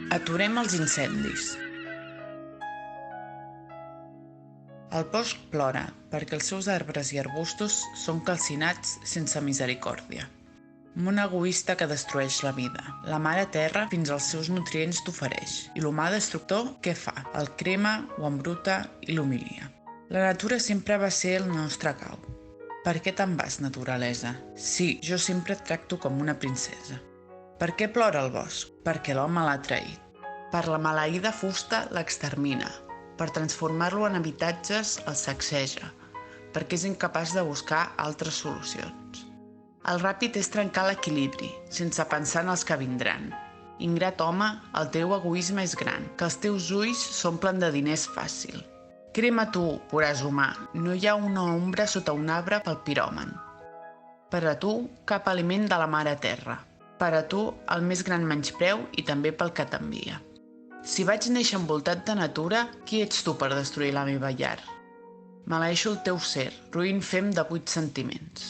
Aturem els incendis. El bosc plora perquè els seus arbres i arbustos són calcinats sense misericòrdia. Món egoista que destrueix la vida. La mare terra fins als seus nutrients t'ofereix. I l'humà destructor, què fa? El crema, ho embruta i l'humilia. La natura sempre va ser el nostre cau. Per què te'n vas, naturalesa? Sí, jo sempre et tracto com una princesa. Per què plora el bosc? Perquè l'home l'ha traït. Per la maleïda fusta l'extermina. Per transformar-lo en habitatges el sacseja. Perquè és incapaç de buscar altres solucions. El ràpid és trencar l'equilibri, sense pensar en els que vindran. Ingrat home, el teu egoisme és gran, que els teus ulls s'omplen de diners fàcil. Crema tu, voràs humà, no hi ha una ombra sota un arbre pel piròman. Per a tu, cap aliment de la mare terra. Per a tu, el més gran menyspreu i també pel que t'envia. Si vaig néixer envoltat de natura, qui ets tu per destruir la meva llar? Maleeixo el teu ser, roïn fem de 8 sentiments.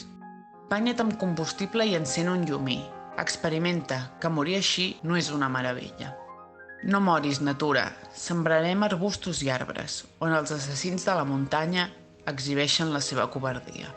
Banya't amb combustible i encén un llumí. Experimenta, que morir així no és una meravella. No moris, natura. Sembrarem arbustos i arbres, on els assassins de la muntanya exhibeixen la seva covardia.